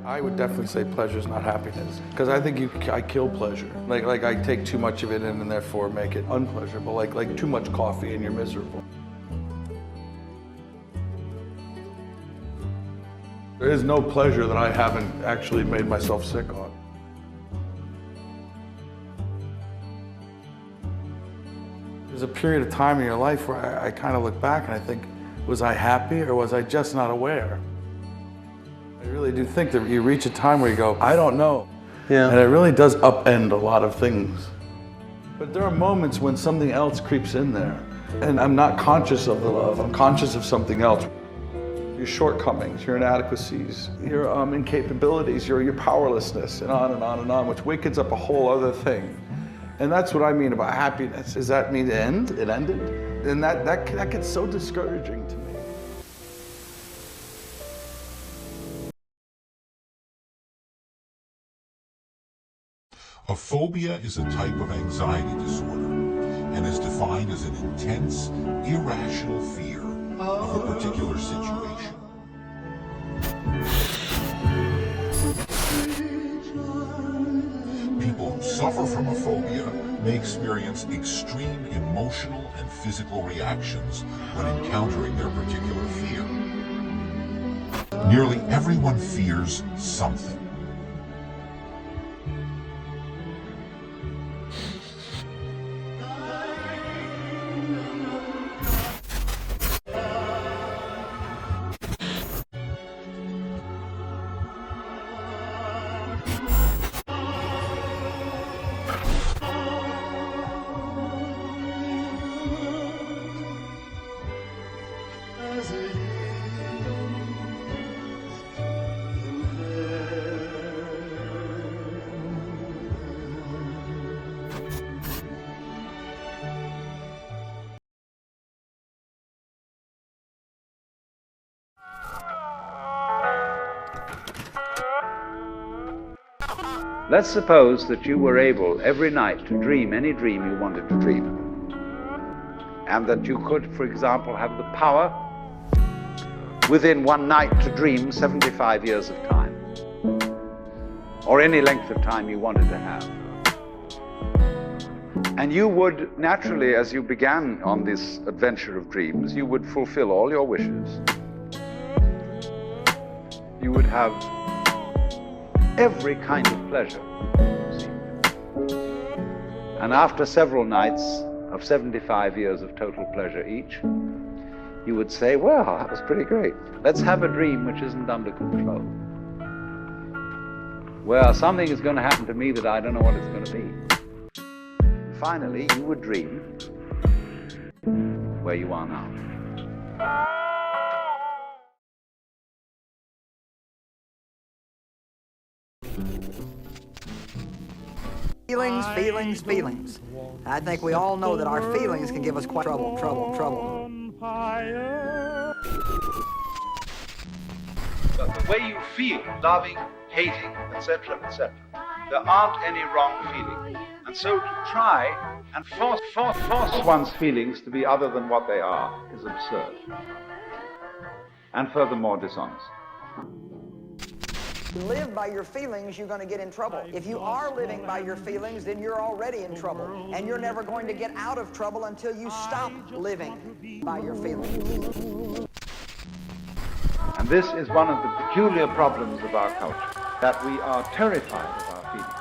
I would definitely say pleasure is not happiness, because I think I kill pleasure. Like I take too much of it in and therefore make it unpleasurable. Like too much coffee and you're miserable. There is no pleasure that I haven't actually made myself sick on. There's a period of time in your life where I kind of look back and I think, was I happy or was I just not aware? I really do think that you reach a time where you go, I don't know. Yeah. And it really does upend a lot of things. But there are moments when something else creeps in there and I'm not conscious of the love, I'm conscious of something else. Your shortcomings, your inadequacies, your incapabilities, your powerlessness, and on and on and on, which wakens up a whole other thing. And that's what I mean about happiness. Does that mean it ended? And that gets so discouraging to me. A phobia is a type of anxiety disorder and is defined as an intense, irrational fear of a particular situation. People who suffer from a phobia may experience extreme emotional and physical reactions when encountering their particular fear. Nearly everyone fears something. Let's suppose that you were able every night to dream any dream you wanted to dream. And that you could, for example, have the power within one night to dream 75 years of time. Or any length of time you wanted to have. And you would naturally, as you began on this adventure of dreams, you would fulfill all your wishes. You would have every kind of pleasure. And after several nights of 75 years of total pleasure each, you would say, well, that was pretty great. Let's have a dream which isn't under control. Well, something is going to happen to me that I don't know what it's going to be. Finally, you would dream where you are now. Feelings, feelings, feelings. I think we all know that our feelings can give us quite trouble. The way you feel, loving, hating, etc., etc., there aren't any wrong feelings. And so to try and force one's feelings to be other than what they are is absurd. And furthermore, dishonest. If you live by your feelings, you're going to get in trouble. If you are living by your feelings, then you're already in trouble. And you're never going to get out of trouble until you stop living by your feelings. And this is one of the peculiar problems of our culture, that we are terrified of our feelings.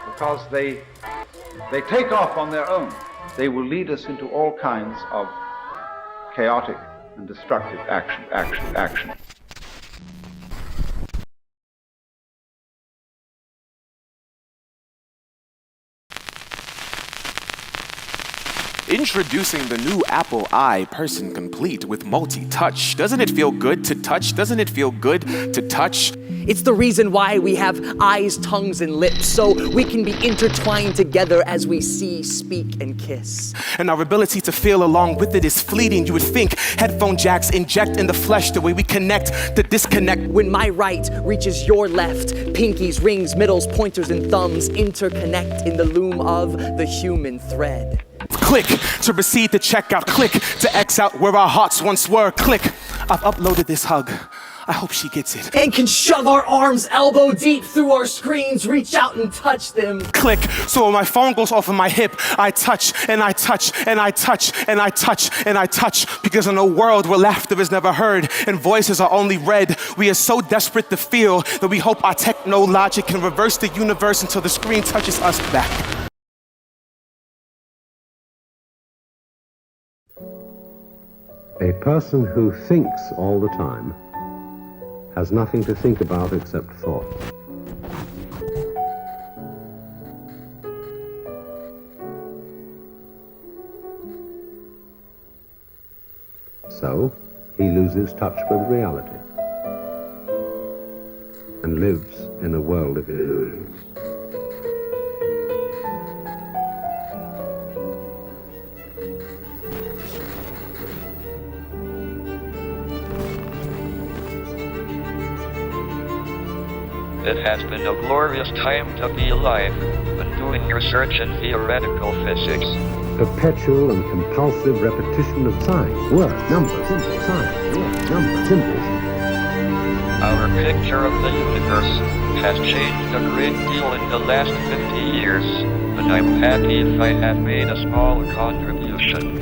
Because they take off on their own. They will lead us into all kinds of chaotic and destructive action. Introducing the new Apple I Person Complete with multi-touch. Doesn't it feel good to touch? Doesn't it feel good to touch? It's the reason why we have eyes, tongues, and lips, so we can be intertwined together as we see, speak, and kiss. And our ability to feel along with it is fleeting. You would think headphone jacks inject in the flesh the way we connect to disconnect. When my right reaches your left, pinkies, rings, middles, pointers, and thumbs interconnect in the loom of the human thread. Click to proceed to check out. Click to X out where our hearts once were. Click, I've uploaded this hug. I hope she gets it. And can shove our arms elbow deep through our screens, reach out and touch them. Click. So when my phone goes off of my hip, I touch and I touch and I touch and I touch and I touch. Because in a world where laughter is never heard and voices are only read, we are so desperate to feel that we hope our techno logic can reverse the universe until the screen touches us back. A person who thinks all the time has nothing to think about except thought. So, he loses touch with reality and lives in a world of illusions. It has been a glorious time to be alive, when doing research in theoretical physics. Perpetual and compulsive repetition of signs, words, numbers, symbols, signs, words, numbers, symbols. Our picture of the universe has changed a great deal in the last 50 years, but I'm happy if I have made a small contribution.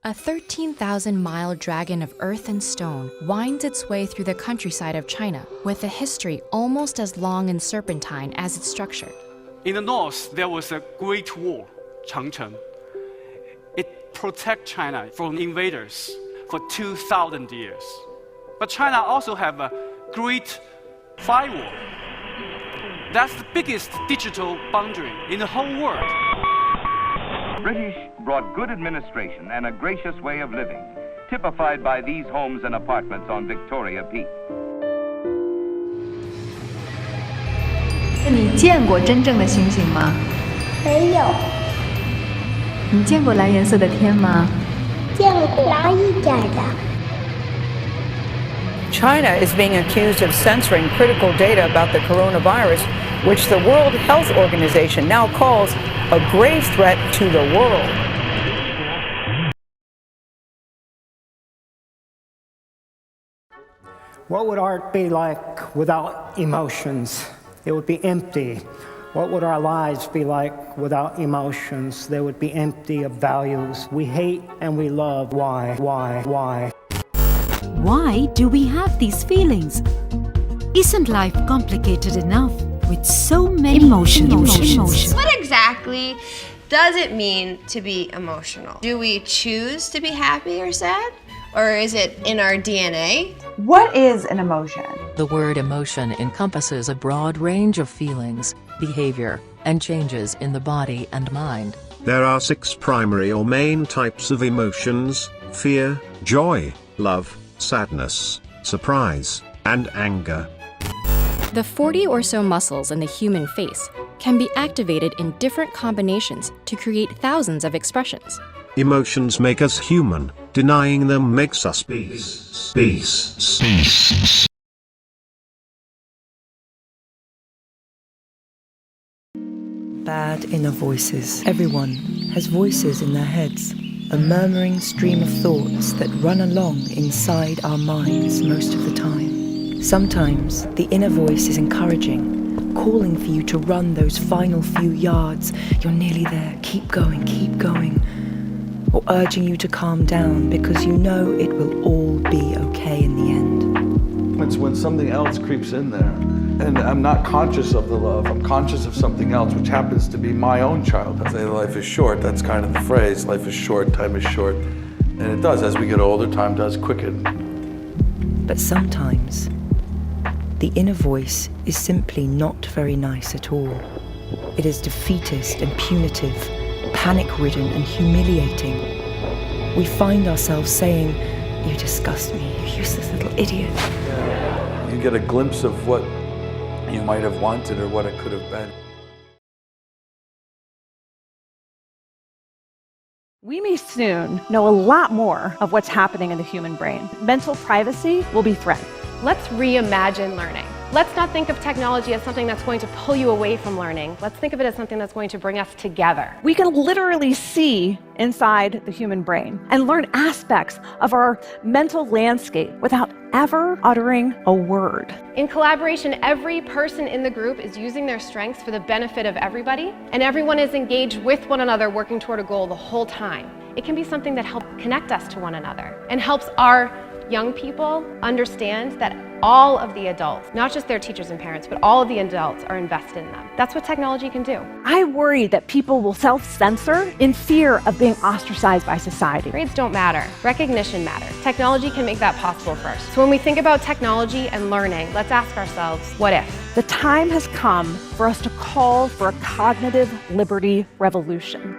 A 13,000-mile dragon of earth and stone winds its way through the countryside of China with a history almost as long and serpentine as its structure. In the north, there was a great wall, Changcheng. It protected China from invaders for 2,000 years. But China also have a great firewall. That's the biggest digital boundary in the whole world. British brought good administration and a gracious way of living, typified by these homes and apartments on Victoria Peak. 你见过真正的星星吗？没有。你见过蓝颜色的天吗？见过蓝一点的。China is being accused of censoring critical data about the coronavirus, which the World Health Organization now calls a grave threat to the world. What would art be like without emotions? It would be empty. What would our lives be like without emotions? They would be empty of values. We hate and we love. Why? Why do we have these feelings? Isn't life complicated enough with so many emotions? What exactly does it mean to be emotional? Do we choose to be happy or sad? Or is it in our DNA? What is an emotion? The word emotion encompasses a broad range of feelings, behavior, and changes in the body and mind. There are 6 primary or main types of emotions: fear, joy, love, sadness, surprise, and anger. The 40 or so muscles in the human face can be activated in different combinations to create thousands of expressions. Emotions make us human. Denying them makes us beasts. Bad inner voices. Everyone has voices in their heads. A murmuring stream of thoughts that run along inside our minds most of the time. Sometimes the inner voice is encouraging, calling for you to run those final few yards. You're nearly there. Keep going. Or urging you to calm down because you know it will all be okay in the end. It's when something else creeps in there and I'm not conscious of the love, I'm conscious of something else, which happens to be my own child. I say life is short, that's kind of the phrase, life is short, time is short. And it does, as we get older, time does quicken. But sometimes, the inner voice is simply not very nice at all. It is defeatist and punitive, panic-ridden and humiliating. We find ourselves saying, "You disgust me, you useless little idiot." You get a glimpse of what you might have wanted or what it could have been. We may soon know a lot more of what's happening in the human brain. Mental privacy will be threatened. Let's reimagine learning. Let's not think of technology as something that's going to pull you away from learning. Let's think of it as something that's going to bring us together. We can literally see inside the human brain and learn aspects of our mental landscape without ever uttering a word. In collaboration, every person in the group is using their strengths for the benefit of everybody, and everyone is engaged with one another, working toward a goal the whole time. It can be something that helps connect us to one another and helps our young people understand that all of the adults, not just their teachers and parents, but all of the adults are invested in them. That's what technology can do. I worry that people will self-censor in fear of being ostracized by society. Grades don't matter. Recognition matters. Technology can make that possible for us. So when we think about technology and learning, let's ask ourselves, what if? The time has come for us to call for a cognitive liberty revolution.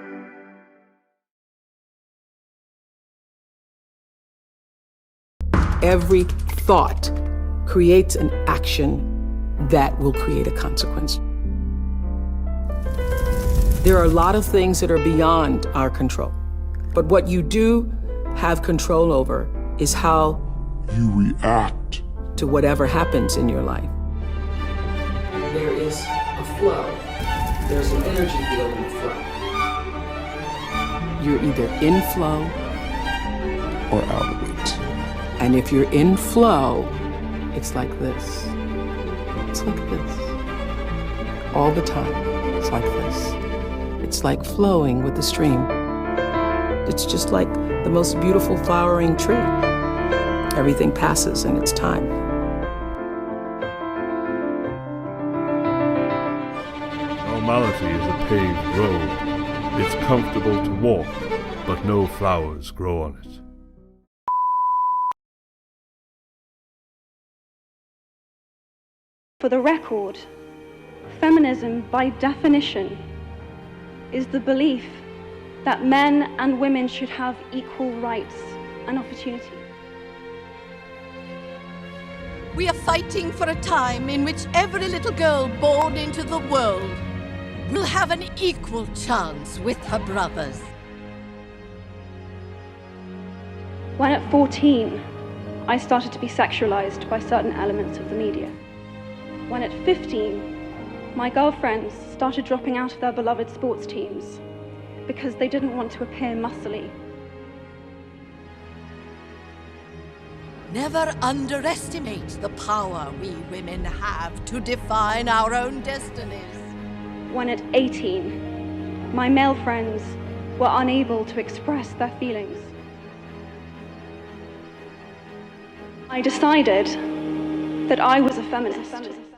Every thought creates an action that will create a consequence. There are a lot of things that are beyond our control, but what you do have control over is how you react to whatever happens in your life. There is a flow. There's an energy field in the flow. You're either in flow or out of it. And if you're in flow, it's like this. It's like this. All the time, it's like this. It's like flowing with the stream. It's just like the most beautiful flowering tree. Everything passes in its time. Normality is a paved road. It's comfortable to walk, but no flowers grow on it. For the record, feminism, by definition, is the belief that men and women should have equal rights and opportunity. We are fighting for a time in which every little girl born into the world will have an equal chance with her brothers. When at 14, I started to be sexualized by certain elements of the media. When at 15, my girlfriends started dropping out of their beloved sports teams because they didn't want to appear muscly. Never underestimate the power we women have to define our own destinies. When at 18, my male friends were unable to express their feelings. I decided that I was a feminist.